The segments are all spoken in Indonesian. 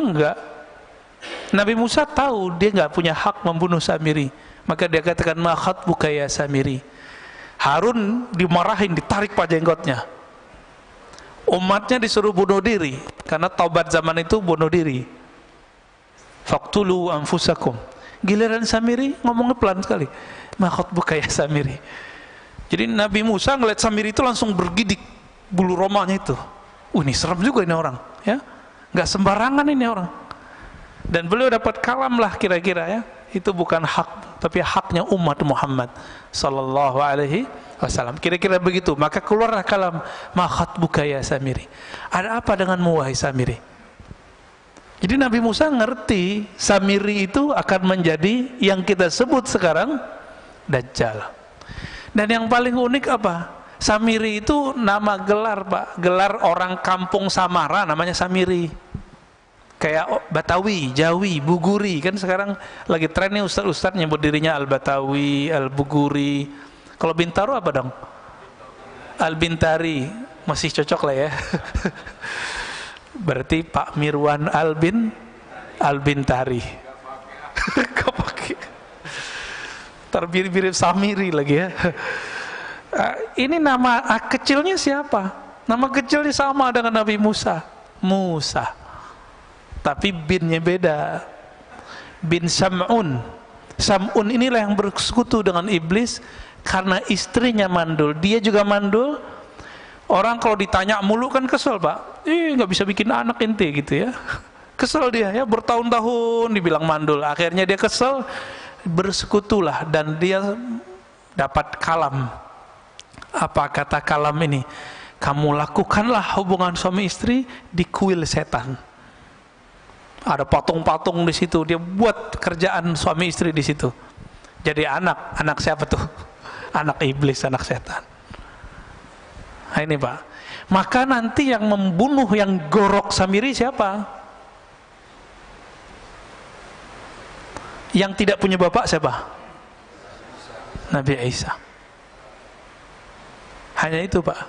Enggak. Nabi Musa tahu dia nggak punya hak membunuh Samiri, maka dia katakan ma khatbuka ya Samiri. Harun dimarahin, ditarik pak jenggotnya. Umatnya disuruh bunuh diri karena taubat zaman itu bunuh diri. Faqtulu anfusakum. Giliran Samiri ngomongnya pelan sekali. Ma khatbuka ya Samiri. Jadi Nabi Musa ngeliat Samiri itu langsung bergidik bulu romanya itu. Ini serem juga ini orang, ya. Nggak sembarangan ini orang. Dan beliau dapat kalam lah kira-kira, ya. Itu bukan hak, tapi haknya umat Muhammad sallallahu alaihi wasallam. Kira-kira begitu. Maka keluarlah kalam, ma khatbuka ya Samiri. Ada apa denganmu wahai Samiri? Jadi Nabi Musa ngerti Samiri itu akan menjadi yang kita sebut sekarang Dajjal. Dan yang paling unik apa? Samiri itu nama gelar, Pak. Gelar orang kampung Samara namanya Samiri. Kayak Batawi, Jawi, Buguri. Kan sekarang lagi trennya ustaz-ustaz nyebut dirinya Al-Batawi, Al-Buguri. Kalau Bintaro apa dong? Al-Bintari. Masih cocok lah ya. Berarti Pak Mirwan Al-Bintari. Gak pakai. Termirip-mirip Samiri lagi ya. Ini nama kecilnya siapa? Nama kecilnya sama dengan Nabi Musa, Musa. Tapi binnya beda. Bin Sam'un. Sam'un inilah yang bersekutu dengan iblis karena istrinya mandul. Dia juga mandul. Orang kalau ditanya mulu kan kesel, Pak. Nggak bisa bikin anak ente gitu ya. Kesel dia ya, bertahun-tahun dibilang mandul. Akhirnya dia kesel, bersekutulah dan dia dapat kalam. Apa kata kalam ini? Kamu lakukanlah hubungan suami istri di kuil setan. Ada patung-patung di situ. Dia buat kerjaan suami istri di situ. Jadi anak siapa tuh? Anak iblis, anak setan. Nah ini Pak. Maka nanti yang membunuh, yang gorok Samiri siapa? Yang tidak punya bapak siapa? Nabi Isa. Hanya itu Pak.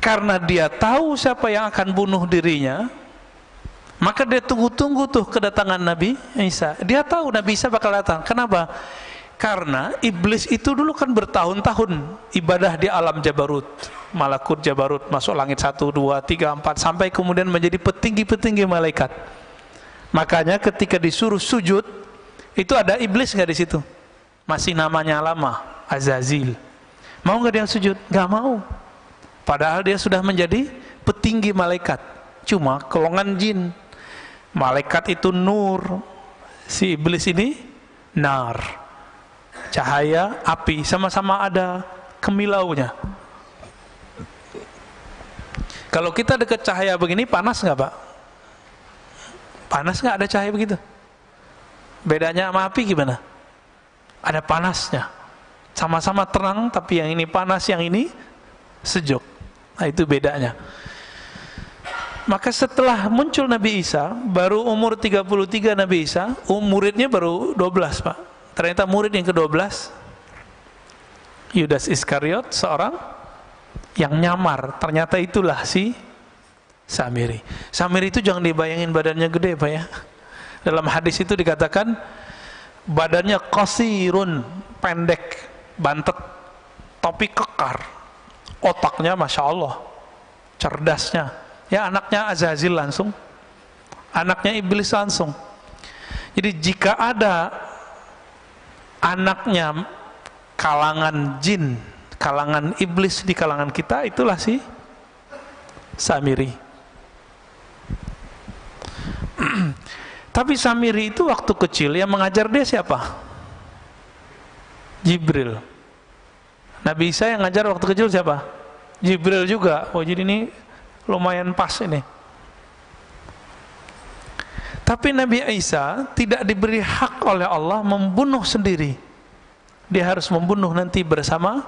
Karena dia tahu siapa yang akan bunuh dirinya, maka dia tunggu-tunggu tuh kedatangan Nabi Isa. Dia tahu Nabi Isa bakal datang. Kenapa? Karena iblis itu dulu kan bertahun-tahun ibadah di alam Jabarut, Malakut Jabarut, masuk langit 1, 2, 3, 4, sampai kemudian menjadi petinggi-petinggi malaikat. Makanya ketika disuruh sujud, itu ada iblis nggak di situ? Masih namanya lama, Azazil. Mau nggak dia sujud? Nggak mau. Padahal dia sudah menjadi petinggi malaikat. Cuma golongan jin. Malaikat itu nur, si iblis ini nar, cahaya, api, sama-sama ada kemilaunya. Kalau kita dekat cahaya begini, panas nggak Pak? Panas nggak ada cahaya begitu? Bedanya sama api gimana? Ada panasnya. Sama-sama terang, tapi yang ini panas, yang ini sejuk. Nah itu bedanya. Maka setelah muncul Nabi Isa, baru umur 33 Nabi Isa, muridnya baru 12 Pak. Ternyata murid yang ke-12 Yudas Iskariot, seorang yang nyamar. Ternyata itulah si Samiri. Samiri itu jangan dibayangin badannya gede Pak ya. Dalam hadis itu dikatakan badannya qasirun, pendek, bantet, tapi kekar. Otaknya Masya Allah, cerdasnya. Ya anaknya Azazil langsung, anaknya iblis langsung. Jadi jika ada anaknya kalangan jin, kalangan iblis di kalangan kita, itulah si Samiri. Tapi Samiri itu waktu kecil yang mengajar dia siapa? Jibril. Nabi Isa yang ngajar waktu kecil siapa? Jibril juga. Oh jadi ini lumayan pas ini. Tapi Nabi Isa tidak diberi hak oleh Allah membunuh sendiri. Dia harus membunuh nanti bersama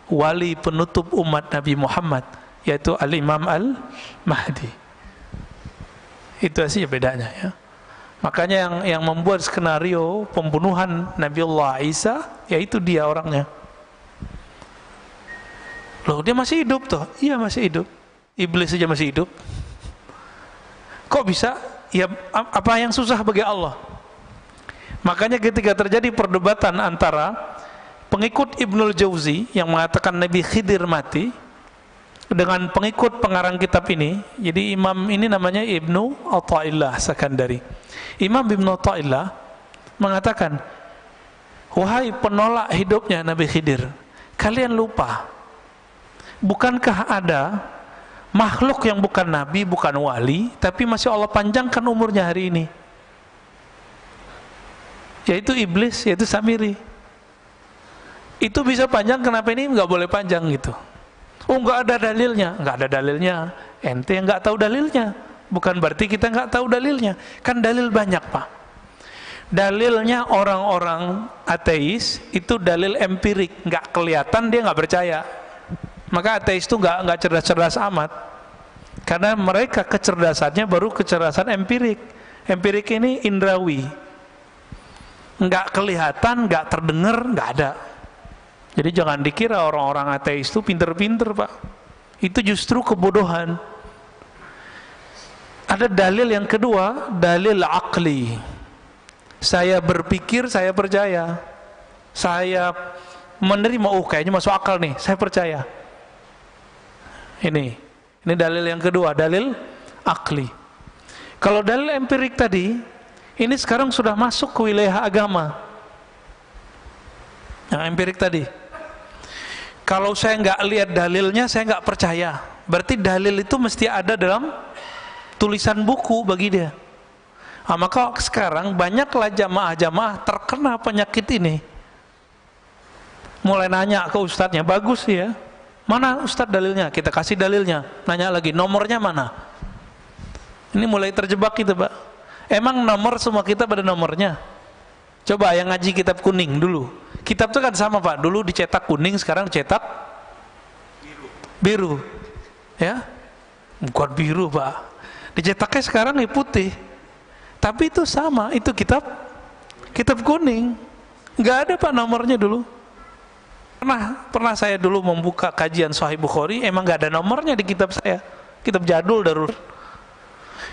wali penutup umat Nabi Muhammad, yaitu Al-Imam Al-Mahdi. Itu saja bedanya ya. Makanya yang membuat skenario pembunuhan Nabiullah Isa, yaitu dia orangnya. Loh dia masih hidup toh? Iya masih hidup. Iblis saja masih hidup. Kok Kok bisa? Ya apa yang susah bagi Allah? Makanya ketika terjadi perdebatan antara pengikut Ibnul Jauzi yang mengatakan Nabi Khidir mati dengan pengikut pengarang kitab ini, jadi imam ini namanya Ibnu Athaillah Sakandari. Imam Ibnu Athaillah mengatakan, wahai penolak hidupnya Nabi Khidir, kalian lupa, bukankah ada makhluk yang bukan nabi, bukan wali, tapi masih Allah panjangkan umurnya hari ini, yaitu iblis, yaitu Samiri. Itu bisa panjang, kenapa ini nggak boleh panjang gitu? Oh, nggak ada dalilnya. Nggak ada dalilnya, ente yang nggak tahu dalilnya. Bukan berarti kita nggak tahu dalilnya, kan dalil banyak Pak. Dalilnya orang-orang ateis itu dalil empirik, nggak kelihatan, dia nggak percaya. Maka ateis itu nggak cerdas-cerdas amat, karena mereka kecerdasannya baru kecerdasan empirik. Empirik ini indrawi, nggak kelihatan, nggak terdengar, nggak ada. Jadi jangan dikira orang-orang ateis itu pinter-pinter Pak, itu justru kebodohan. Ada dalil yang kedua, dalil akli. Saya berpikir, saya percaya, saya menerima, oh kayaknya masuk akal nih, saya percaya. Ini dalil yang kedua, dalil akli. Kalau dalil empirik tadi, ini sekarang sudah masuk ke wilayah agama. Yang empirik tadi, kalau saya nggak lihat dalilnya, saya nggak percaya. Berarti dalil itu mesti ada dalam tulisan buku bagi dia. Nah, maka sekarang banyaklah jamaah-jamaah terkena penyakit ini. Mulai nanya ke ustadznya, bagus ya, mana ustadz dalilnya? Kita kasih dalilnya. Nanya lagi, nomornya mana? Ini mulai terjebak kita Pak. Emang nomor semua kita pada nomornya? Coba yang ngaji kitab kuning dulu. Kitab itu kan sama Pak, dulu dicetak kuning, sekarang dicetak biru. Ya, bukan biru Pak, dicetaknya sekarang putih. Tapi itu sama, itu kitab kuning. Nggak ada Pak nomornya dulu. Pernah saya dulu membuka kajian Sahih Bukhari, emang nggak ada nomornya di kitab saya. Kitab jadul darul.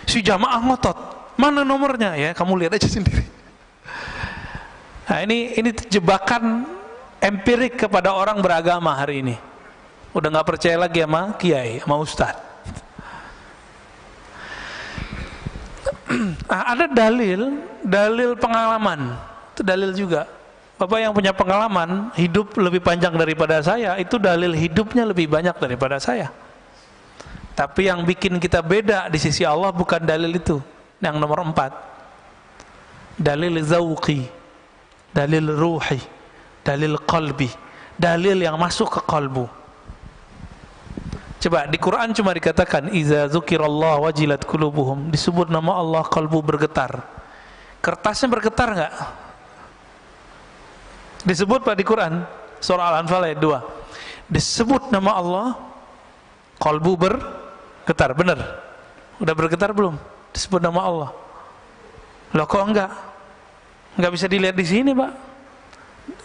Si jamaah ngotot, mana nomornya? Ya kamu lihat aja sendiri. Nah ini jebakan empirik kepada orang beragama hari ini. Udah nggak percaya lagi sama kiai, sama ustadz. Nah, ada dalil pengalaman, itu dalil juga. Bapak yang punya pengalaman hidup lebih panjang daripada saya, itu dalil hidupnya lebih banyak daripada saya. Tapi yang bikin kita beda di sisi Allah bukan dalil itu. Yang nomor 4, dalil zauqi, dalil ruhi, dalil qalbi, dalil yang masuk ke kalbu. Coba di Quran cuma dikatakan iza dzukirallah wajilat qulubuhum, disebut nama Allah kalbu bergetar. Kertasnya bergetar enggak? Disebut Pak di Quran surah Al-Anfal ayat 2. Disebut nama Allah, kalbu bergetar, benar? Udah bergetar belum? Disebut nama Allah. Loh kok enggak? Enggak bisa dilihat di sini Pak.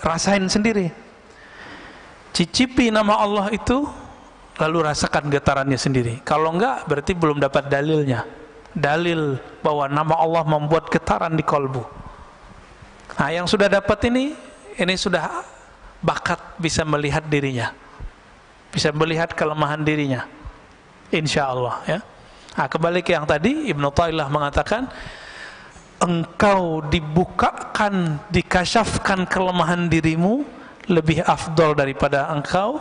Rasain sendiri. Cicipi nama Allah itu, lalu rasakan getarannya sendiri. Kalau enggak, berarti belum dapat dalilnya. Dalil bahwa nama Allah membuat getaran di kalbu. Nah, yang sudah dapat ini sudah bakat bisa melihat dirinya, bisa melihat kelemahan dirinya, insya Allah ya. Nah, kembali ke yang tadi, Ibnu Athaillah mengatakan, engkau dibukakan, dikasyafkan kelemahan dirimu lebih afdol daripada engkau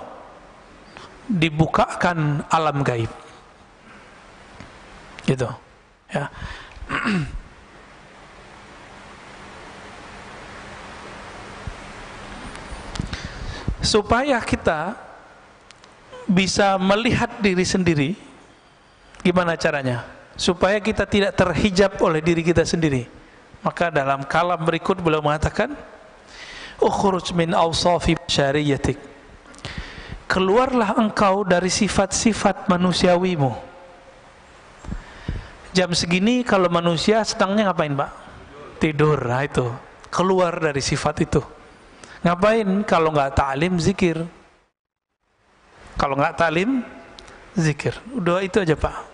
dibukakan alam gaib, gitu ya. Supaya kita bisa melihat diri sendiri, gimana caranya? Supaya kita tidak terhijab oleh diri kita sendiri. Maka dalam kalam berikut beliau mengatakan, ukhruj min awsafi syariyatik, keluarlah engkau dari sifat-sifat manusiawimu. Jam segini kalau manusia sedangnya ngapain Pak? Tidur. Nah itu, keluar dari sifat itu. Ngapain? Kalau nggak ta'lim, zikir. Kalau nggak ta'lim, zikir. Udah itu aja Pak.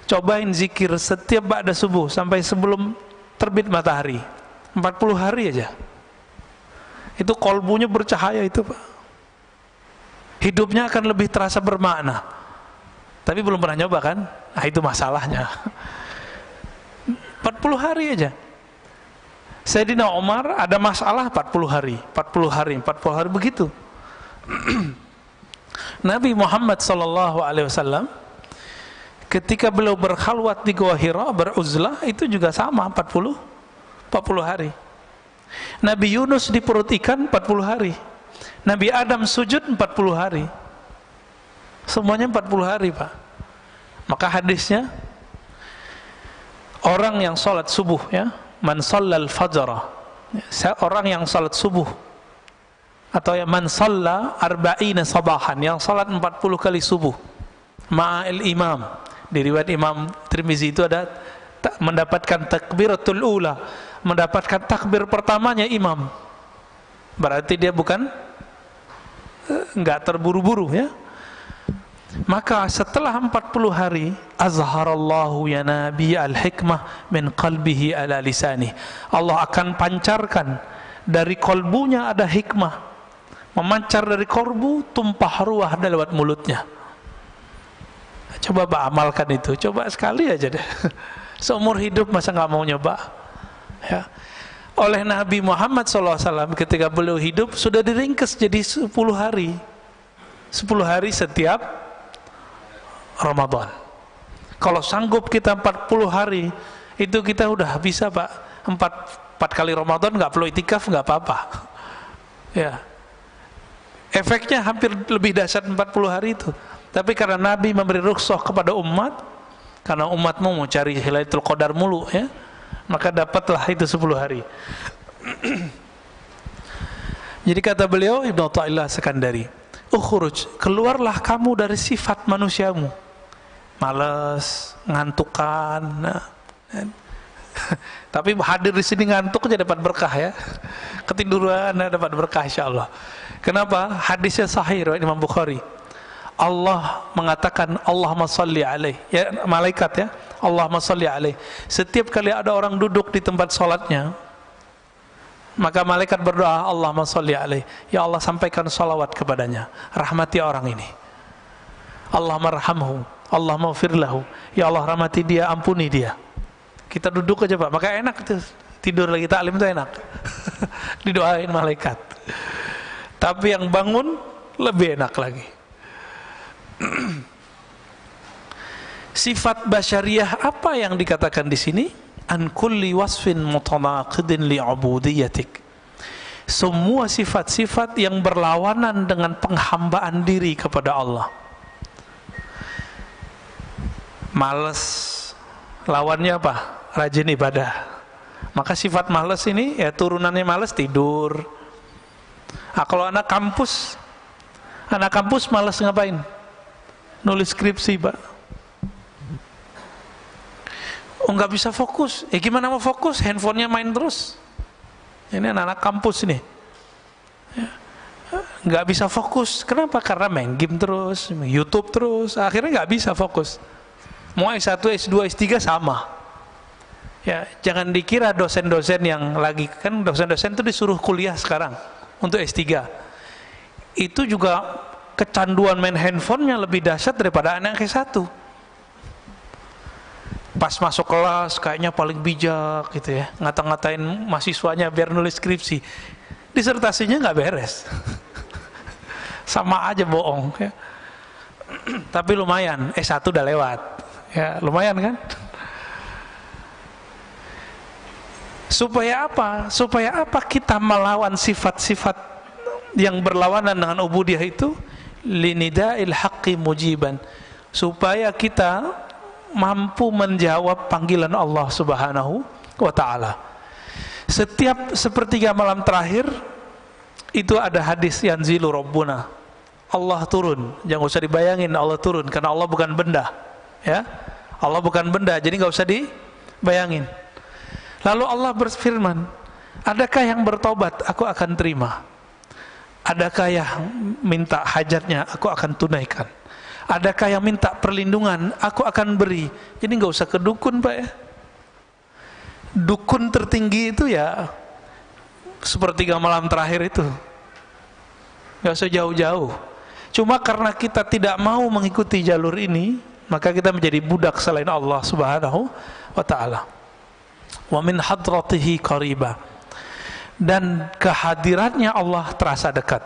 Cobain zikir setiap ba'da subuh sampai sebelum terbit matahari, 40 hari aja. Itu kolbunya bercahaya itu, Pak. Hidupnya akan lebih terasa bermakna. Tapi belum pernah nyoba kan? Nah, itu masalahnya. 40 hari aja. Sayyidina Umar ada masalah 40 hari, 40 hari, 40 hari begitu. Nabi Muhammad SAW ketika beliau berkhalwat di Gua Hira, beruzlah, itu juga sama 40 hari. Nabi Yunus di perut ikan 40 hari. Nabi Adam sujud 40 hari. Semuanya 40 hari, Pak. Maka hadisnya, orang yang sholat subuh, ya, man shallal fajra, orang yang sholat subuh, atau ya man shalla arba'ina sabahan, yang sholat 40 kali subuh ma'al imam. Di riwayat Imam Tirmizi itu ada mendapatkan takbiratul ula, mendapatkan takbir pertamanya imam. Berarti dia bukan enggak terburu-buru, ya. Maka setelah 40 hari, azharallahu ya nabi al-hikmah min qalbihi ala lisani. Allah akan pancarkan dari kolbunya ada hikmah, memancar dari kolbu, tumpah ruah lewat mulutnya. Coba Pak amalkan itu, coba sekali aja deh. Seumur hidup masa nggak mau nyoba, ya. Oleh Nabi Muhammad SAW ketika beliau hidup sudah diringkas jadi 10 hari, 10 hari setiap Ramadan. Kalau sanggup kita 40 hari, itu kita udah bisa, Pak. 4 kali Ramadan nggak perlu itikaf, nggak apa-apa, ya. Efeknya hampir lebih dahsyat 40 hari itu. Tapi karena Nabi memberi rukhsah kepada umat, karena umatmu mau cari Lailatul Qadar mulu, ya, maka dapatlah itu 10 hari. Jadi kata beliau, Ibnu Athaillah Sekandari, ukhruj, keluarlah kamu dari sifat manusiamu, malas, ngantukan. Nah, tapi hadir di sini ngantuk aja dapat berkah, ya. Ketiduran dapat berkah insyaallah. Kenapa? Hadisnya sahih riwayat Imam Bukhari. Allah mengatakan Allahumma shalli alaih, ya, malaikat, ya, Allahumma shalli alaih. Setiap kali ada orang duduk di tempat sholatnya, maka malaikat berdoa, Allahumma shalli alaih, ya Allah sampaikan salawat kepadanya, rahmati orang ini. Allahumma rahamhu, Allahumma firlahu, ya Allah rahmati dia, ampuni dia. Kita duduk aja, Pak, maka enak tuh, tidur lagi taklim itu enak. Didoain malaikat. Tapi yang bangun lebih enak lagi. Sifat basyariyah apa yang dikatakan di sini? An kulli wasfin mutanaqidin li'ubudiyatik. Semua sifat-sifat yang berlawanan dengan penghambaan diri kepada Allah. Malas, lawannya apa? Rajin ibadah. Maka sifat malas ini, ya, turunannya malas, tidur. Nah, kalau anak kampus malas ngapain? Nulis skripsi, Pak. Oh, nggak bisa fokus. Gimana mau fokus? Handphonenya main terus. Ini anak-anak kampus ini, ya, nggak bisa fokus. Kenapa? Karena main game terus, YouTube terus. Akhirnya nggak bisa fokus. Mau S1, S2, S3 sama. Ya, jangan dikira dosen-dosen yang lagi, kan dosen-dosen itu disuruh kuliah sekarang untuk S3. Itu juga kecanduan main handphonenya lebih dahsyat daripada anak S1. Pas masuk kelas kayaknya paling bijak gitu, ya, ngata-ngatain mahasiswanya biar nulis skripsi, disertasinya nggak beres. Sama aja bohong, ya. Tapi lumayan, S1 udah lewat, ya, lumayan kan. Supaya apa? Supaya apa kita melawan sifat-sifat yang berlawanan dengan ubudiyah itu? Linida'il haqqi mujiban, supaya kita mampu menjawab panggilan Allah Subhanahu wa ta'ala. Setiap sepertiga malam terakhir itu ada hadis yanzilu rabbuna, Allah turun. Jangan usah dibayangin Allah turun, karena Allah bukan benda, ya. Allah bukan benda, jadi nggak usah dibayangin. Lalu Allah berfirman, adakah yang bertobat, aku akan terima. Adakah yang minta hajatnya, aku akan tunaikan. Adakah yang minta perlindungan? Aku akan beri. Jadi nggak usah ke dukun, Pak ya. Dukun tertinggi itu ya sepertiga malam terakhir itu. Nggak usah jauh-jauh. Cuma karena kita tidak mau mengikuti jalur ini, maka kita menjadi budak selain Allah Subhanahu wa ta'ala. Wa min hadratihi qariba. Dan kehadirannya Allah terasa dekat.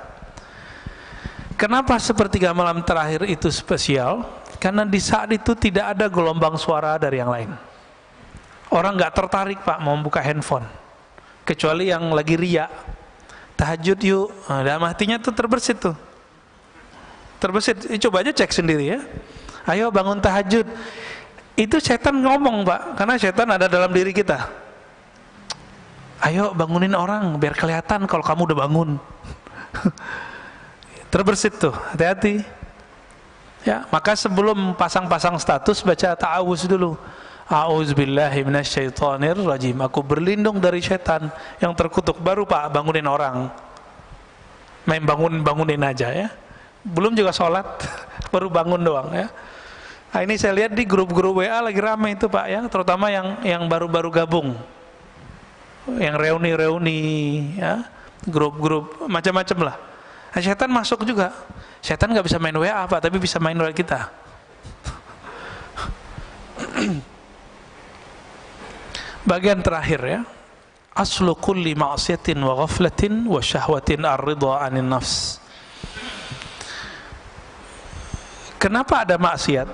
Kenapa sepertiga malam terakhir itu spesial? Karena di saat itu tidak ada gelombang suara dari yang lain. Orang nggak tertarik, Pak, mau buka handphone, kecuali yang lagi riya. Tahajud yuk, dalam hatinya tuh terbersit tuh. Terbersit, coba aja cek sendiri ya. Ayo bangun tahajud. Itu setan ngomong, Pak, karena setan ada dalam diri kita. Ayo bangunin orang biar kelihatan kalau kamu udah bangun. Terbersit tuh, hati-hati. Ya, maka sebelum pasang-pasang status baca ta'awuz dulu. A'udzubillahi minasyaitonirrajim. Aku berlindung dari setan yang terkutuk. Baru Pak bangunin orang. Main bangunin aja ya. Belum juga sholat, baru bangun doang ya. Nah, ini saya lihat di grup-grup WA lagi ramai itu, Pak ya, terutama yang baru-baru gabung. Yang reuni-reuni ya, grup-grup macam-macam lah. Nah, setan masuk juga. Setan nggak bisa main WA, Pak, tapi bisa main WA kita. Bagian terakhir ya. Aslu kulli ma'siyatin wa ghaflatin wa syahwatin ar-ridha 'anil nafs. Kenapa ada maksiat?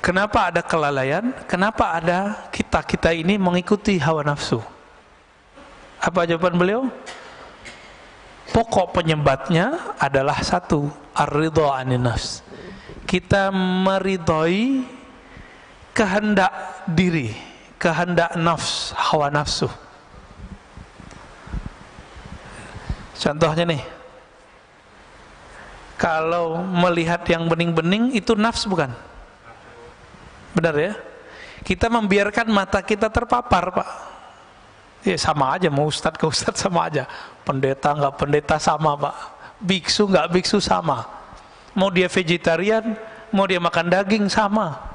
Kenapa ada kelalaian? Kenapa ada kita ini mengikuti hawa nafsu? Apa jawaban beliau? Pokok penyebabnya adalah satu, ar-ridha 'anil nafs. Kita meridhoi kehendak diri, kehendak nafs, hawa nafsu. Contohnya nih, kalau melihat yang bening-bening itu nafs bukan? Benar ya? Kita membiarkan mata kita terpapar, Pak. Ya sama aja, mau ustadz ke ustadz sama aja, pendeta nggak pendeta sama, Pak. Biksu nggak biksu sama. Mau dia vegetarian, mau dia makan daging sama.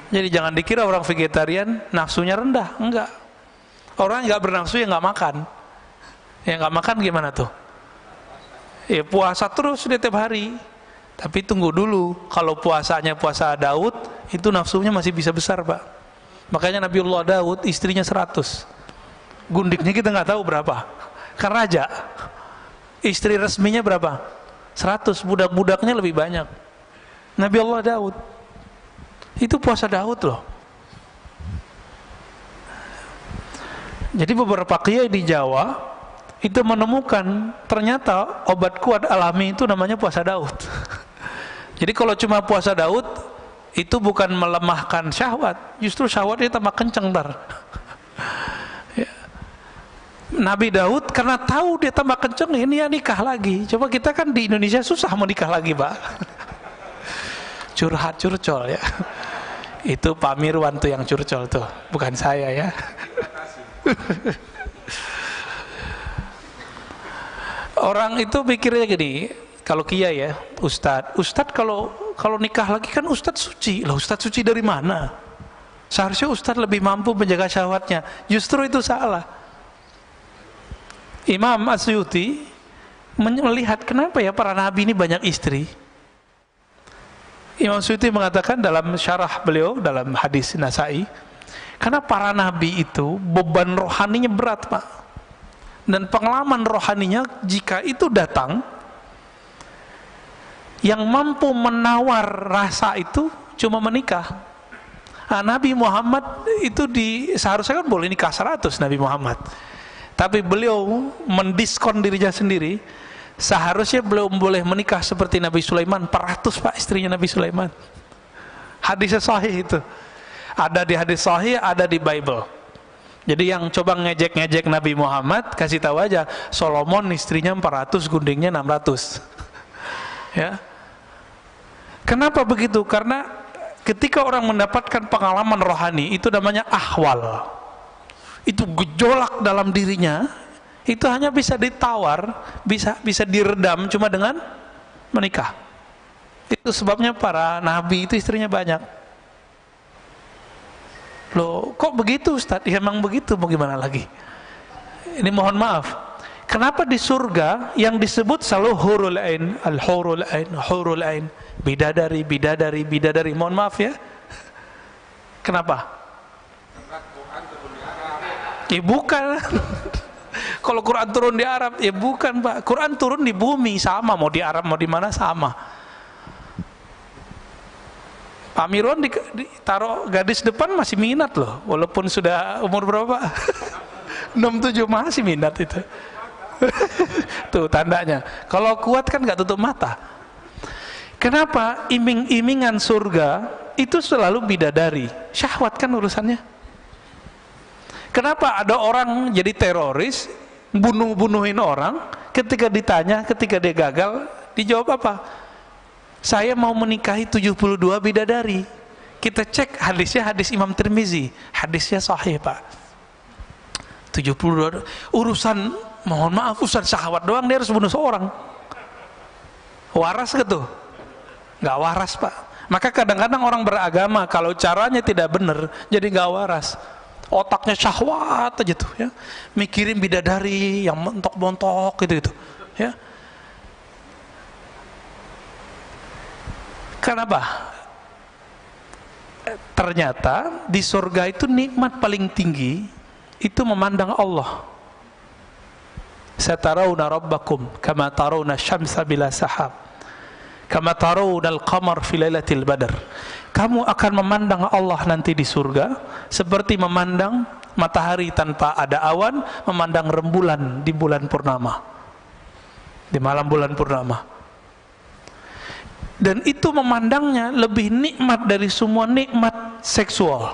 Jadi jangan dikira orang vegetarian nafsunya rendah, enggak. Orang nggak bernafsu ya nggak makan. Yang nggak makan gimana tuh? Ya puasa terus dia tiap hari. Tapi tunggu dulu, kalau puasanya puasa Daud, itu nafsunya masih bisa besar, Pak. Makanya Nabiullah Daud istrinya 100. Gundiknya kita nggak tahu berapa. Kan raja. Istri resminya berapa? 100. Budak-budaknya lebih banyak. Nabiullah Daud. Itu puasa Daud loh. Jadi beberapa kiai di Jawa itu menemukan ternyata obat kuat alami itu namanya puasa Daud. Jadi kalau cuma puasa Daud itu bukan melemahkan syahwat, justru syahwatnya tambah kenceng ntar. Ya. Nabi Daud karena tahu dia tambah kenceng, ini ya nikah lagi. Coba kita kan di Indonesia susah mau nikah lagi, Pak. Curhat curcol ya. Itu Pak Mirwan tuh yang curcol tuh, bukan saya ya. Orang itu pikirnya gini, kalau kiai ya, ustadz kalau nikah lagi kan ustadz suci. Lah ustadz suci dari mana? Seharusnya ustadz lebih mampu menjaga syahwatnya. Justru itu salah. Imam Asyuti melihat kenapa ya para nabi ini banyak istri. Imam Asyuti mengatakan dalam syarah beliau dalam hadis Nasai, karena para nabi itu beban rohaninya berat, Pak. Dan pengalaman rohaninya jika itu datang, yang mampu menawar rasa itu cuma menikah. Nah, Nabi Muhammad itu seharusnya kan boleh nikah 100 Nabi Muhammad. Tapi beliau mendiskon dirinya sendiri. Seharusnya beliau boleh menikah seperti Nabi Sulaiman, 400 Pak istrinya Nabi Sulaiman. Hadisnya sahih itu. Ada di hadis sahih, ada di Bible. Jadi yang coba ngejek-ngejek Nabi Muhammad, kasih tahu aja, Solomon istrinya 400, gundingnya 600. Ya. Kenapa begitu? Karena ketika orang mendapatkan pengalaman rohani, itu namanya ahwal. Itu gejolak dalam dirinya, itu hanya bisa ditawar, bisa diredam cuma dengan menikah. Itu sebabnya para nabi itu istrinya banyak. Loh, kok begitu Ustaz? Ya memang begitu, mau gimana lagi? Ini mohon maaf. Kenapa di surga yang disebut selalu hurul ain, al-hurul ain, hurul ain, bidadari, bidadari, bidadari. Mohon maaf ya. Kenapa? Ya bukan. Kalau Quran turun di Arab, ya bukan Pak. Quran turun di bumi, sama. Mau di Arab, mau di mana, sama. Pak Mirwan ditaruh gadis depan masih minat loh. Walaupun sudah umur berapa? 67 masih minat itu. Tuh tandanya. Kalau kuat kan gak tutup mata. Kenapa? Iming-imingan surga itu selalu bidadari. Syahwat kan urusannya. Kenapa ada orang jadi teroris, bunuh-bunuhin orang, ketika ditanya, ketika dia gagal, dijawab apa? Saya mau menikahi 72 bidadari. Kita cek hadisnya, hadis Imam Tirmizi, hadisnya sahih Pak. 72 urusan, mohon maaf, urusan syahwat doang dia harus bunuh seorang. Waras gitu? Nggak waras Pak. Maka kadang-kadang orang beragama kalau caranya tidak benar jadi nggak waras. Otaknya syahwat aja tuh ya, mikirin bidadari yang montok-montok gitu ya. Kenapa? Ternyata di surga itu nikmat paling tinggi itu memandang Allah. Satarawna rabbakum kama tarawna syamsa bila sahab, kama tarawna al-qamar fi lailatul badr. Kamu akan memandang Allah nanti di surga seperti memandang matahari tanpa ada awan, memandang rembulan di bulan purnama, di malam bulan purnama. Dan itu memandangnya lebih nikmat dari semua nikmat seksual.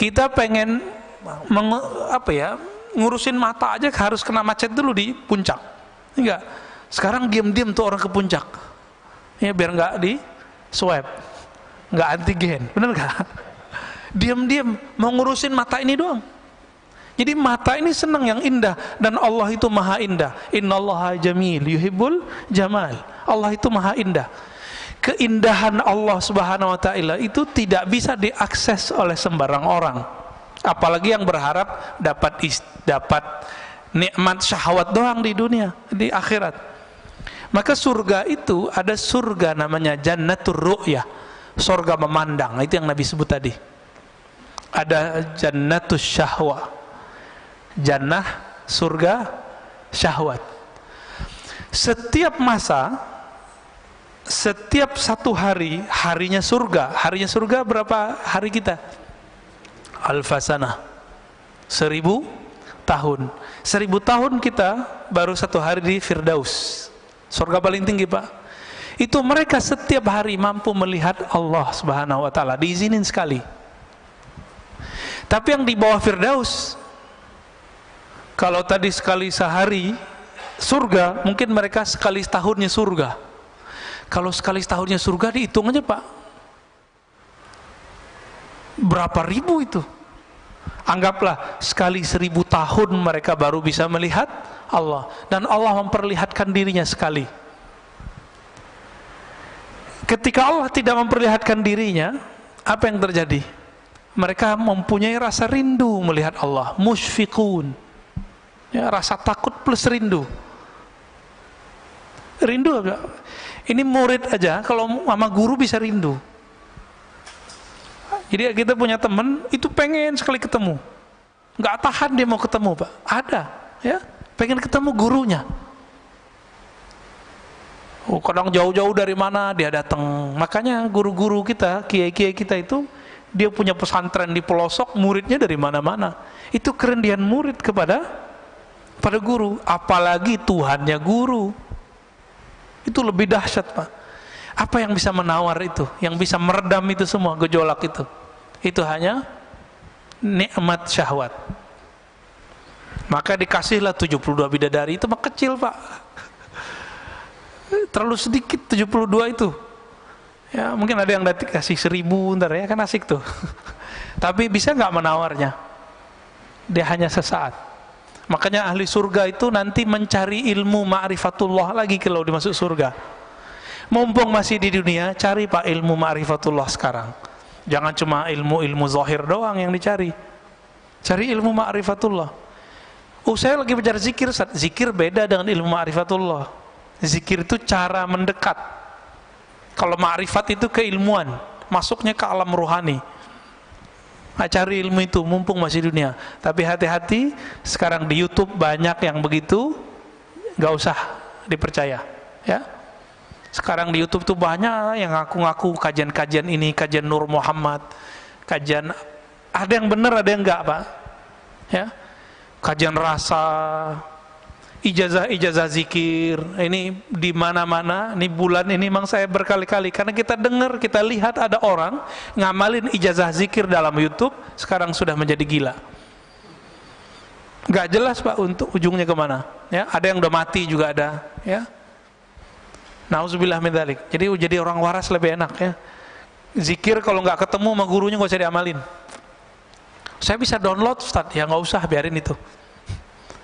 Kita pengen ngurusin mata aja harus kena macet dulu di puncak. Enggak. Sekarang diam-diam tuh orang ke puncak. Ya biar enggak di swab, nggak antigen, bener nggak? Diam-diam mau ngurusin mata ini doang. Jadi mata ini senang yang indah, dan Allah itu maha indah. Innallaha jamil yuhibbul jamal. Allah itu maha indah. Keindahan Allah subhanahu wa ta'ala itu tidak bisa diakses oleh sembarang orang, apalagi yang berharap dapat nikmat syahwat doang di dunia, di akhirat. Maka surga itu ada surga namanya jannatur ru'yah, surga memandang, itu yang Nabi sebut tadi. Ada jannatus syahwa, jannah surga syahwat. Setiap masa, setiap satu hari, harinya surga berapa hari kita? Alfasanah, 1000 tahun. 1000 tahun kita baru satu hari di Firdaus, surga paling tinggi Pak. Itu mereka setiap hari mampu melihat Allah subhanahu wa ta'ala, diizinin sekali. Tapi yang di bawah Firdaus, kalau tadi sekali sehari surga, mungkin mereka sekali setahunnya surga. Kalau sekali setahunnya surga dihitung aja Pak, berapa ribu itu. Anggaplah sekali 1000 tahun mereka baru bisa melihat Allah, dan Allah memperlihatkan dirinya sekali. Ketika Allah tidak memperlihatkan dirinya, apa yang terjadi? Mereka mempunyai rasa rindu melihat Allah, musyfiqun, ya, rasa takut plus rindu. Rindu apa? Ini murid aja kalau sama guru bisa rindu. Jadi kita punya teman itu pengen sekali ketemu, nggak tahan dia mau ketemu Pak. Ada, ya, pengen ketemu gurunya. Oh, kadang jauh-jauh dari mana dia datang. Makanya guru-guru kita, kiai-kiai kita itu, dia punya pesantren di pelosok, muridnya dari mana-mana. Itu kerendian murid pada guru, apalagi Tuhannya guru. Itu lebih dahsyat Pak. Apa yang bisa menawar itu, yang bisa meredam itu semua gejolak itu? Itu hanya nikmat syahwat. Maka dikasihlah 72 bidadari, itu mah kecil Pak. Terlalu sedikit 72 itu. Ya mungkin ada yang kasih 1000 ntar ya, kan asik tuh. Tapi bisa nggak menawarnya? Dia hanya sesaat. Makanya ahli surga itu nanti mencari ilmu ma'rifatullah lagi kalau dimasuk surga. Mumpung masih di dunia, cari Pak ilmu ma'rifatullah sekarang. Jangan cuma ilmu-ilmu zahir doang yang dicari. Cari ilmu ma'rifatullah. Saya lagi belajar zikir. Zikir beda dengan ilmu ma'rifatullah. Zikir itu cara mendekat. Kalau ma'rifat itu keilmuan, masuknya ke alam rohani. Nah, cari ilmu itu mumpung masih dunia. Tapi hati-hati, sekarang di YouTube banyak yang begitu, nggak usah dipercaya, ya. Sekarang di YouTube tuh banyak yang ngaku-ngaku kajian-kajian ini, kajian Nur Muhammad, kajian, ada yang benar, ada yang enggak, Pak, ya. Kajian rasa, ijazah zikir, ini di mana-mana. Ini bulan ini memang saya berkali-kali, karena kita dengar, kita lihat ada orang ngamalin ijazah zikir dalam YouTube, sekarang sudah menjadi gila. Nggak jelas, Pak, untuk ujungnya kemana, ya. Ada yang udah mati juga ada, ya. Nauzubillah min dzalik. Jadi orang waras lebih enak, ya. Zikir kalau nggak ketemu sama gurunya nggak usah diamalin. Saya bisa download, Ustaz, ya nggak usah, biarin itu.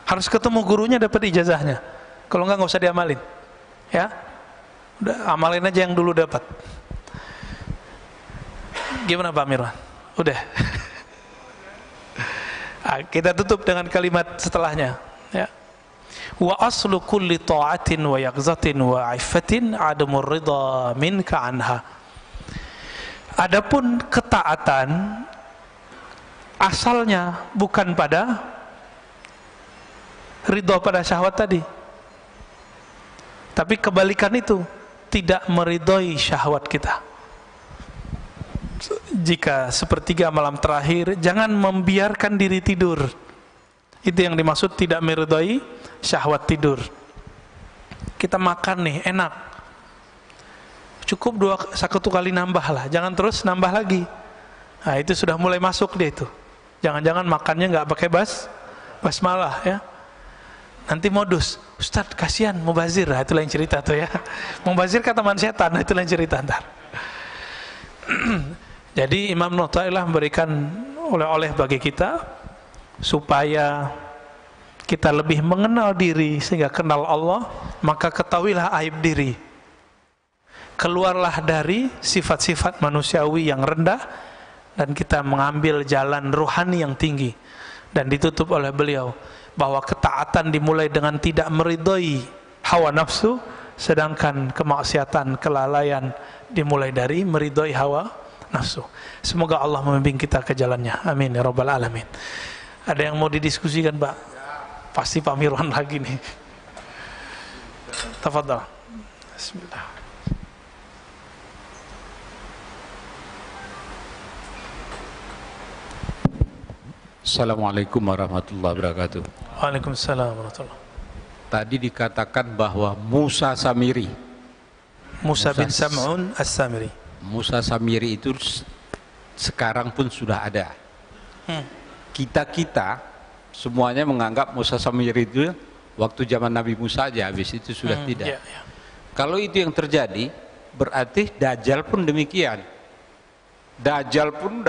Harus ketemu gurunya, dapat ijazahnya. Kalau nggak usah diamalin, ya. Udah amalin aja yang dulu dapat. Gimana Pak Mirwan? Udah. Kita tutup dengan kalimat setelahnya, ya. Wa aslu kulli ta'atin wa yaqzatin wa 'iffatin 'adamur ridha minka anha. Adapun ketaatan asalnya bukan pada ridha pada syahwat tadi, tapi kebalikan itu, tidak meridhoi syahwat kita. Jika sepertiga malam terakhir, jangan membiarkan diri tidur. Itu yang dimaksud tidak meridhoi syahwat tidur. Kita makan nih, enak, cukup satu kali nambah lah, jangan terus nambah lagi. Nah, itu sudah mulai masuk dia itu. Jangan-jangan makannya nggak pakai basmalah, ya. Nanti modus, Ustadz kasihan mubazir, nah, itu lain cerita tuh, ya. Mubazir kata teman setan, nah, itu lain cerita ntar. Jadi Imam Nu'tailah memberikan oleh-oleh bagi kita supaya kita lebih mengenal diri, sehingga kenal Allah, maka ketahuilah aib diri. Keluarlah dari sifat-sifat manusiawi yang rendah, dan kita mengambil jalan ruhani yang tinggi. Dan ditutup oleh beliau bahwa ketaatan dimulai dengan tidak meridhoi hawa nafsu, sedangkan kemaksiatan, kelalaian dimulai dari meridhoi hawa nafsu. Semoga Allah membimbing kita ke jalannya. Amin ya rabbal alamin. Ada yang mau didiskusikan, Pak? Pasti Pak Mirwan lagi nih. Tafadhal. Bismillah. Assalamualaikum warahmatullahi wabarakatuh. Waalaikumsalam warahmatullahi. Tadi dikatakan bahwa Musa Samiri, Musa bin Sam'un As-Samiri. Musa Samiri itu sekarang pun sudah ada. Kita semuanya menganggap Musa Samiri itu waktu zaman Nabi Musa aja, habis itu sudah tidak. Kalau itu yang terjadi, berarti Dajjal pun demikian. Dajjal pun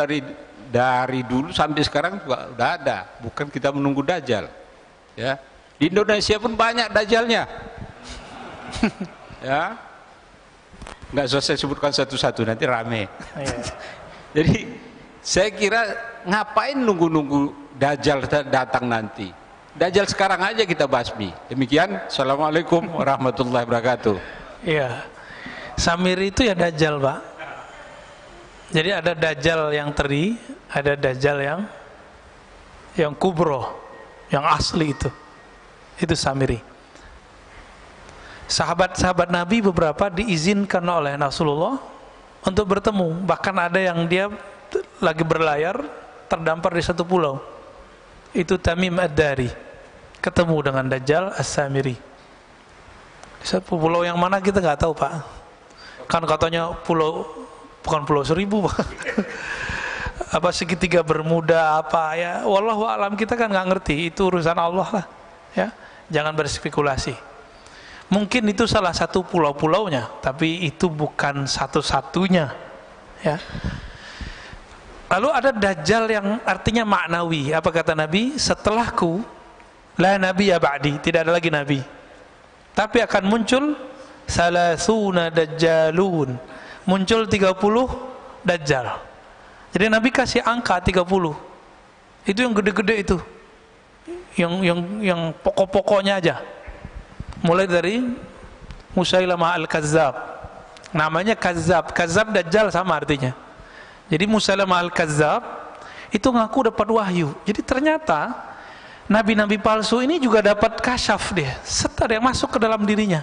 dari dulu sampai sekarang juga udah ada, bukan kita menunggu Dajjal, ya. Di Indonesia pun banyak Dajjalnya. Ya, nggak usah saya sebutkan satu-satu, nanti rame. Jadi saya kira ngapain nunggu-nunggu Dajjal datang nanti? Dajjal sekarang aja kita basmi. Demikian. Assalamualaikum warahmatullahi wabarakatuh. Iya, Samiri itu ya Dajjal, Pak. Jadi ada Dajjal yang teri, ada Dajjal yang kubro, yang asli itu Samiri. Sahabat-sahabat Nabi beberapa diizinkan oleh Rasulullah untuk bertemu. Bahkan ada yang dia lagi berlayar terdampar di satu pulau. Itu Tamim Ad-Dari, ketemu dengan Dajjal As-Samiri. Di satu pulau yang mana kita nggak tahu, Pak. Kan katanya pulau, bukan pulau Seribu, Pak. Apa segitiga Bermuda apa ya, wallahu alam, kita kan nggak ngerti, itu urusan Allah lah, ya. Jangan berspekulasi. Mungkin itu salah satu pulau-pulaunya, tapi itu bukan satu-satunya, ya. Lalu ada Dajjal yang artinya maknawi. Apa kata Nabi? Setelahku la nabiyya ba'di, tidak ada lagi nabi, tapi akan muncul salasuna dajjalun. Muncul 30 dajjal. Jadi Nabi kasih angka 30. Itu yang gede-gede itu. Yang pokok-pokoknya aja. Mulai dari Musailamah al-Kazzab. Namanya Kazzab. Kazzab dajjal sama artinya. Jadi Musailamah al-Kazzab itu ngaku dapat wahyu. Jadi ternyata nabi-nabi palsu ini juga dapat kasyaf dia. Ada yang masuk ke dalam dirinya.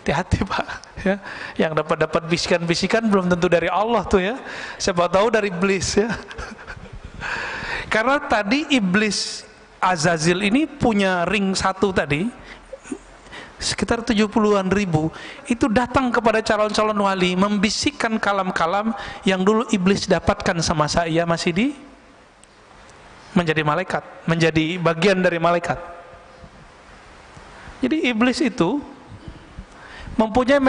Hati-hati Pak, ya. Yang dapat bisikan-bisikan belum tentu dari Allah tuh ya. Siapa tahu dari iblis ya. Karena tadi iblis Azazil ini punya ring satu tadi, sekitar 70-an ribu, itu datang kepada calon-calon wali, membisikkan kalam-kalam yang dulu iblis dapatkan sama saya masih menjadi malaikat, menjadi bagian dari malaikat. Jadi iblis itu mempunyai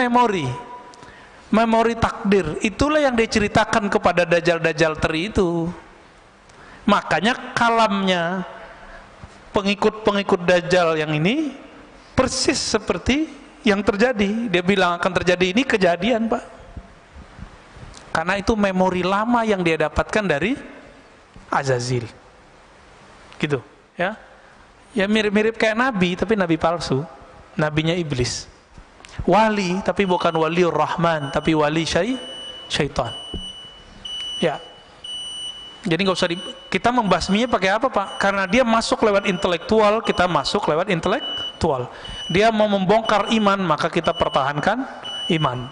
memori takdir. Itulah yang diceritakan kepada dajjal-dajjal teri itu. Makanya kalamnya pengikut-pengikut dajjal yang ini persis seperti yang terjadi. Dia bilang akan terjadi, ini kejadian Pak. Karena itu memori lama yang dia dapatkan dari Azazil. Gitu ya. Ya mirip-mirip kayak nabi, tapi nabi palsu. Nabinya iblis. Wali, tapi bukan waliur rahman, tapi wali syaitan. Ya. Jadi nggak usah kita membasminya pakai apa Pak? Karena dia masuk lewat intelektual, kita masuk lewat intelektual. Dia mau membongkar iman, maka kita pertahankan iman.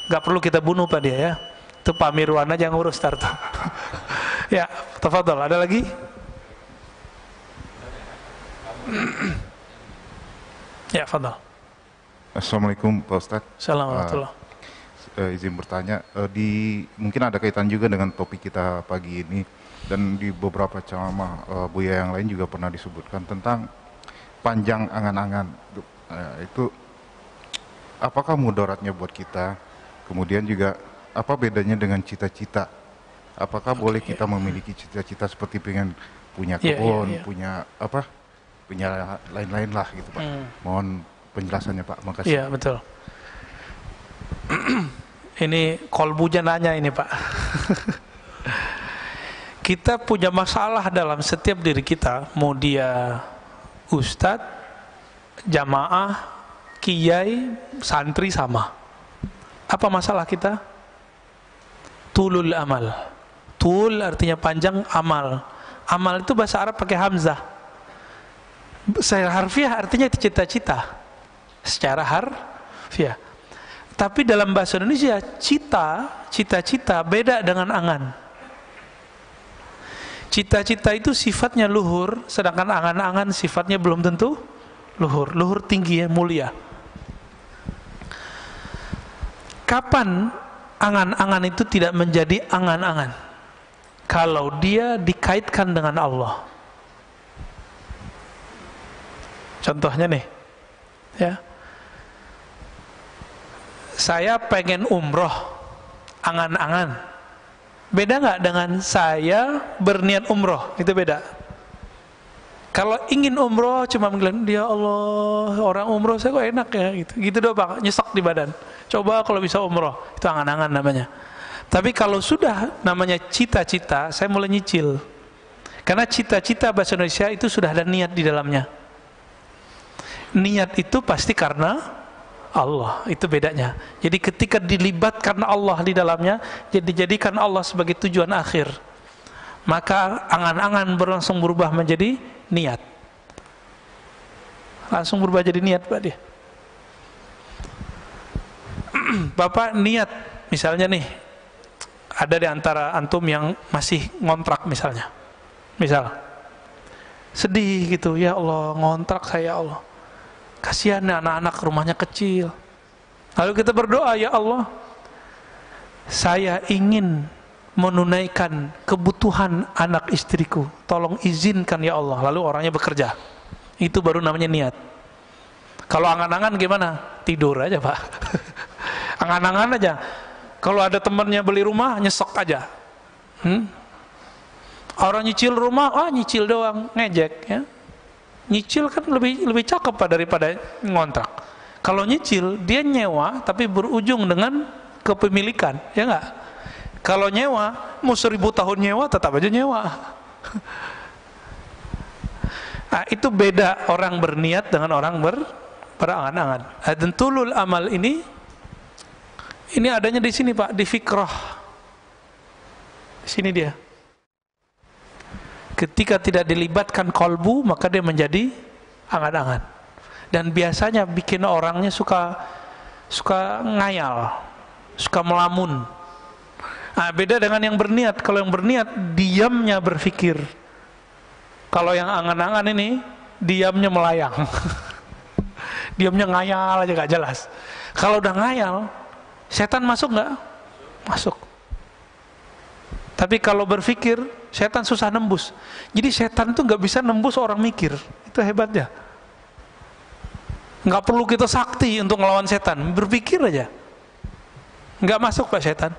Nggak perlu kita bunuh Pak dia ya. Itu Pak Mirwan aja yang ngurus startup. Ya, tafadhol. Ada lagi? Ya, fadhol. Assalamualaikum Pak Ustadz. Assalamualaikum. Izin bertanya, mungkin ada kaitan juga dengan topik kita pagi ini, dan di beberapa ceramah Buya yang lain juga pernah disebutkan tentang panjang angan-angan. Itu apakah mudaratnya buat kita? Kemudian juga apa bedanya dengan cita-cita? Apakah boleh kita memiliki cita-cita seperti pengen punya kebun, punya apa, punya lain-lain lah gitu Pak. Mohon penjelasannya Pak, makasih. Iya betul. Ini kolbunya nanya ini Pak. Kita punya masalah dalam setiap diri kita, mau dia ustadz, jamaah, kiai, santri sama. Apa masalah kita? Tulul amal. Tul artinya panjang, amal. Amal itu bahasa Arab pakai hamzah. Secara harfiah artinya cita-cita. Secara harfiah. Tapi dalam bahasa Indonesia cita-cita beda dengan angan. Cita-cita itu sifatnya luhur, sedangkan angan-angan sifatnya belum tentu luhur. Luhur tinggi ya, mulia. Kapan angan-angan itu tidak menjadi angan-angan? Kalau dia dikaitkan dengan Allah. Contohnya nih, ya. Saya pengen umroh, angan-angan. Beda nggak dengan saya berniat umroh? Itu beda. Kalau ingin umroh cuma bilang, ya Allah, orang umroh saya kok enak ya, gitu doang Pak, nyesek di badan. Coba kalau bisa umroh, itu angan-angan namanya. Tapi kalau sudah namanya cita-cita, saya mulai nyicil. Karena cita-cita bahasa Indonesia itu sudah ada niat di dalamnya. Niat itu pasti karena Allah, itu bedanya. Jadi ketika dilibatkan Allah di dalamnya, dijadikan Allah sebagai tujuan akhir, maka angan-angan langsung berubah menjadi niat. Langsung berubah jadi niat Pak dia. Bapak niat, misalnya nih, ada di antara antum yang masih ngontrak misalnya. Misal, sedih gitu, ya Allah ngontrak saya, ya Allah. Kasihan anak-anak rumahnya kecil. Lalu kita berdoa, ya Allah, saya ingin menunaikan kebutuhan anak istriku, tolong izinkan ya Allah. Lalu orangnya bekerja. Itu baru namanya niat. Kalau angan-angan gimana? Tidur aja Pak. Angan-angan aja. Kalau ada temannya beli rumah, nyesek aja. Orang nyicil rumah, nyicil doang, ngejek ya. Nyicil kan lebih cakep Pak daripada ngontrak. Kalau nyicil, dia nyewa tapi berujung dengan kepemilikan, ya enggak? Kalau nyewa, mau 1000 tahun nyewa, tetap aja nyewa. Nah, itu beda orang berniat dengan orang berangan-angan. Dan tulul amal ini adanya di sini Pak, di fikrah. Di sini dia. Ketika tidak dilibatkan kolbu, maka dia menjadi angan-angan. Dan biasanya bikin orangnya suka ngayal, suka melamun. Nah, beda dengan yang berniat. Kalau yang berniat, diamnya berpikir. Kalau yang angan-angan ini, diamnya melayang. Diamnya ngayal aja, gak jelas. Kalau udah ngayal, setan masuk nggak? Masuk. Tapi kalau berpikir, setan susah nembus. Jadi setan itu nggak bisa nembus orang mikir. Itu hebatnya. Nggak perlu kita sakti untuk melawan setan, berpikir aja. Nggak masuk Pak setan.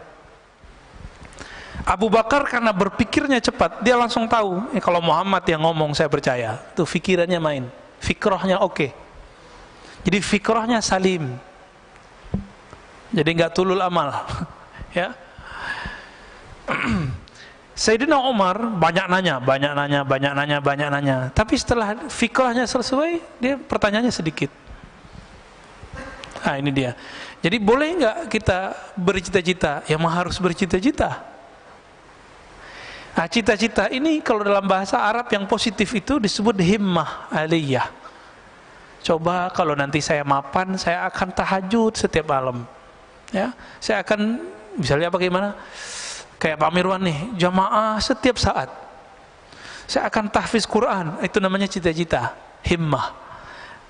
Abu Bakar karena berpikirnya cepat, dia langsung tahu, kalau Muhammad yang ngomong saya percaya. Itu fikirannya main, fikrahnya oke. Jadi fikrahnya salim. Jadi nggak tulul amal, ya. Sayyidina Umar banyak nanya. Tapi setelah fikrahnya sesuai, dia pertanyaannya sedikit. Nah ini dia. Jadi boleh nggak kita bercita-cita? Ya mah harus bercita-cita. Nah cita-cita ini kalau dalam bahasa Arab yang positif itu disebut himmah aliyah. Coba kalau nanti saya mapan, saya akan tahajud setiap malam. Ya, saya akan misalnya bagaimana? Kayak Pak Mirwan nih, jamaah setiap saat. Saya akan tahfiz Quran, itu namanya cita-cita, himmah.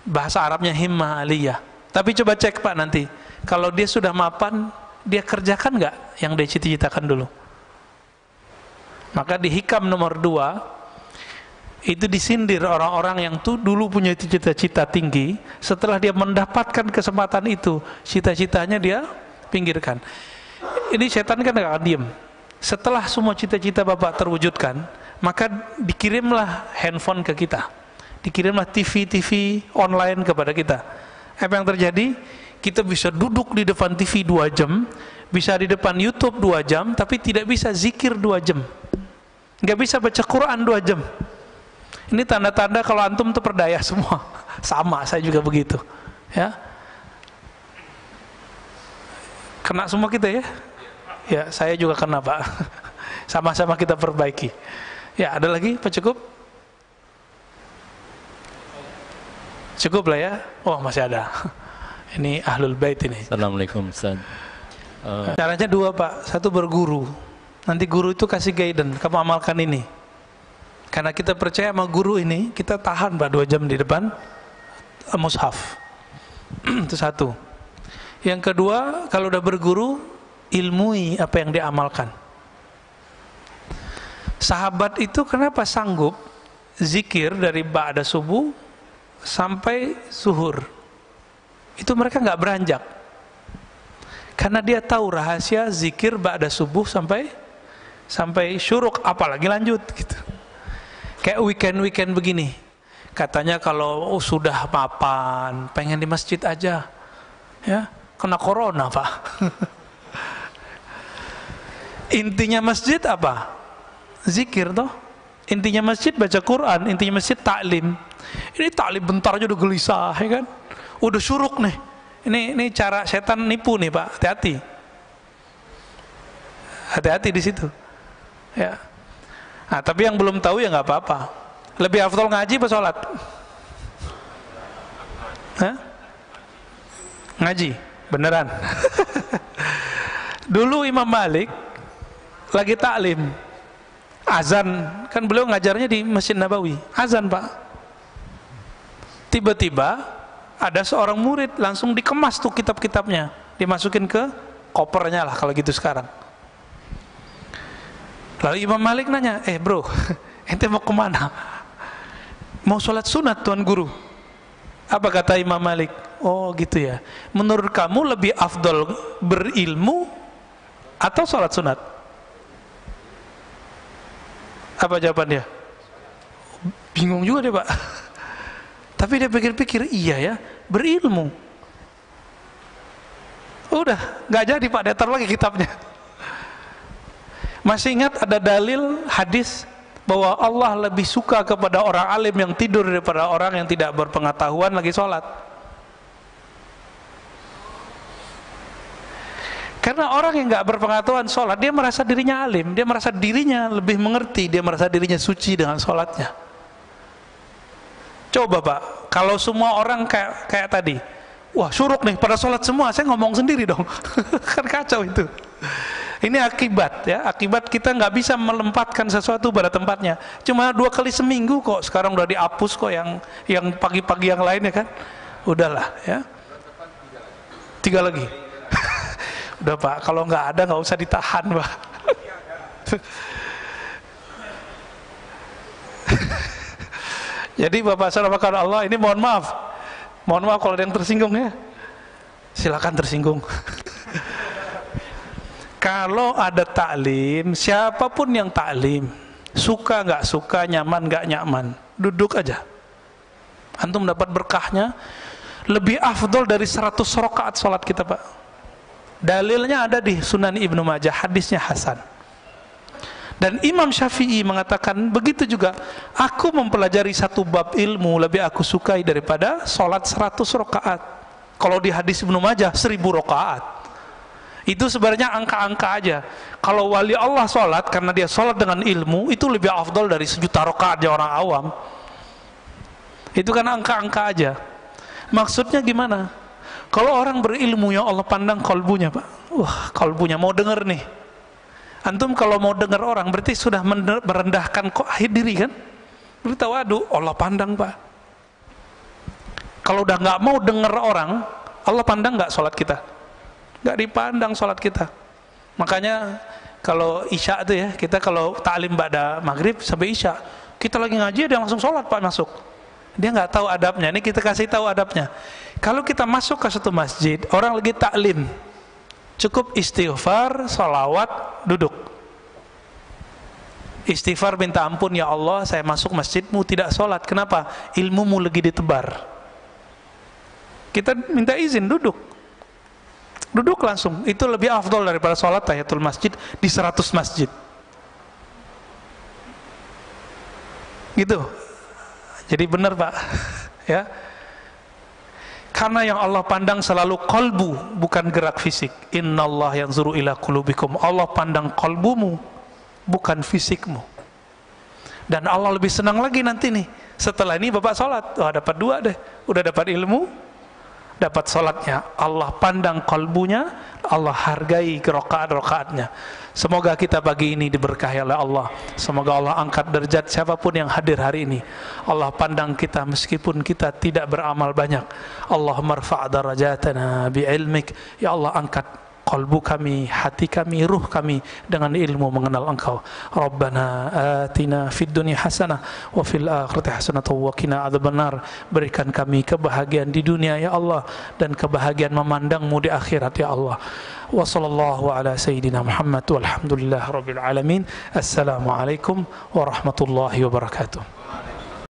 Bahasa Arabnya himmah aliyah. Tapi coba cek Pak nanti, kalau dia sudah mapan, dia kerjakan nggak yang dia cita-citakan dulu? Maka di hikam nomor 2, itu disindir orang-orang yang tuh dulu punya cita-cita tinggi, setelah dia mendapatkan kesempatan itu, cita-citanya dia pinggirkan. Ini setan kan nggak akan diem. Setelah semua cita-cita Bapak terwujudkan, maka dikirimlah handphone ke kita, dikirimlah TV online kepada kita. Apa yang terjadi? Kita bisa duduk di depan TV 2 jam, bisa di depan YouTube 2 jam, tapi tidak bisa zikir 2 jam, nggak bisa baca Quran 2 jam. Ini tanda-tanda kalau antum tuh perdaya semua. Sama, saya juga begitu, ya. Kena semua kita ya. Ya, saya juga kena Pak. Sama-sama kita perbaiki. Ya, ada lagi Pak, cukup? Cukup lah ya. Oh, masih ada. Ini ahlul bait ini. Assalamualaikum Ustaz. Caranya 2 Pak. 1 berguru. Nanti guru itu kasih guidance, kamu amalkan ini. Karena kita percaya sama guru ini, kita tahan Pak 2 jam di depan mushaf. Itu 1. Yang kedua, kalau udah berguru, ilmui apa yang diamalkan. Sahabat itu kenapa sanggup zikir dari ba'da subuh sampai zuhur? Itu mereka nggak beranjak, karena dia tahu rahasia zikir ba'da subuh sampai syuruk, apalagi lanjut gitu. Kayak weekend begini, katanya kalau sudah mapan pengen di masjid aja, ya kena corona Pak. Intinya masjid apa? Zikir toh. Intinya masjid baca Quran, intinya masjid taklim. Ini taklim bentar aja udah gelisah, ya kan? Udah syuruk nih. Ini cara setan nipu nih Pak, hati-hati. Hati-hati di situ. Ya. Nah, tapi yang belum tahu ya nggak apa-apa. Lebih afdal ngaji apa sholat? Hah? Ngaji, beneran. Dulu Imam Malik lagi taklim, azan, kan beliau ngajarnya di Masjid Nabawi, azan Pak. Tiba-tiba ada seorang murid langsung dikemas tuh kitab-kitabnya, dimasukin ke kopernya lah kalau gitu sekarang. Lalu Imam Malik nanya, bro, ente mau kemana? Mau sholat sunat Tuan Guru. Apa kata Imam Malik? Oh gitu ya, menurut kamu lebih afdol berilmu atau sholat sunat? Apa jawaban dia? Bingung juga dia Pak. Tapi dia pikir-pikir, iya ya, berilmu. Udah, nggak jadi Pak, datar lagi kitabnya. Masih ingat ada dalil hadis bahwa Allah lebih suka kepada orang alim yang tidur daripada orang yang tidak berpengetahuan lagi sholat. Karena orang yang nggak berpengetahuan sholat, dia merasa dirinya alim, dia merasa dirinya lebih mengerti, dia merasa dirinya suci dengan sholatnya. Coba Pak, kalau semua orang kayak tadi, wah syuruk nih pada sholat semua, saya ngomong sendiri dong. Kan kacau itu. Ini akibat ya, akibat kita nggak bisa melempatkan sesuatu pada tempatnya. Cuma 2 kali seminggu kok, sekarang udah dihapus kok yang pagi-pagi yang lainnya kan. Udahlah ya. 3 lagi. Udah Pak, kalau nggak ada nggak usah ditahan Pak. Jadi Bapak saudara Allah, ini mohon maaf kalau ada yang tersinggung ya, silakan tersinggung. Kalau ada taklim, siapapun yang taklim, suka nggak suka, nyaman nggak nyaman, duduk aja. Antum dapat berkahnya lebih afdol dari 100 rakaat sholat kita Pak. Dalilnya ada di Sunan Ibnu Majah, hadisnya hasan. Dan Imam Syafi'i mengatakan begitu juga, aku mempelajari 1 bab ilmu lebih aku sukai daripada sholat 100 rakaat. Kalau di hadis Ibnu Majah 1000 rakaat. Itu sebenarnya angka-angka aja. Kalau wali Allah sholat karena dia sholat dengan ilmu, itu lebih afdol dari 1.000.000 rakaatnya orang awam. Itu kan angka-angka aja. Maksudnya gimana? Kalau orang berilmu yang Allah pandang kolbunya Pak, wah kolbunya mau denger nih. Antum kalau mau dengar orang berarti sudah merendahkan kok diri kan? Berarti waduh Allah pandang Pak. Kalau udah nggak mau dengar orang, Allah pandang nggak sholat kita? Nggak dipandang sholat kita. Makanya kalau isya itu ya, kita kalau ta'lim ba'da maghrib sampai isya, kita lagi ngaji dia langsung sholat Pak masuk. Dia nggak tahu adabnya. Ini kita kasih tahu adabnya. Kalau kita masuk ke satu masjid, orang lagi taklim, cukup istighfar, salawat, duduk. Istighfar minta ampun, ya Allah saya masuk masjidmu tidak sholat. Kenapa? Ilmumu lagi ditebar. Kita minta izin duduk. Duduk langsung. Itu lebih afdol daripada sholat tahiyatul masjid di 100 masjid. Gitu. Jadi benar Pak. Ya. Karena yang Allah pandang selalu kolbu, bukan gerak fisik. Innallah yanzuru ila qulubikum. Allah pandang kolbumu, bukan fisikmu. Dan Allah lebih senang lagi nanti nih, setelah ini Bapak sholat, wah dapat 2 deh. Udah dapat ilmu, dapat sholatnya. Allah pandang kolbunya, Allah hargai rakaat-rakaatnya. Semoga kita pagi ini diberkahi oleh Allah. Semoga Allah angkat derajat siapapun yang hadir hari ini. Allah pandang kita meskipun kita tidak beramal banyak. Allahumma rfa' darajatana bi'ilmik. Ya Allah angkat qalbu kami, hati kami, ruh kami dengan ilmu mengenal Engkau. Rabbana atina fid dunya hasanah wa fil akhirati hasanah wa qina adzabannar. Berikan kami kebahagiaan di dunia ya Allah, dan kebahagiaan memandang-Mu di akhirat ya Allah. Wa sallallahu ala sayyidina Muhammad walhamdulillah rabbil alamin. Assalamualaikum warahmatullahi wabarakatuh.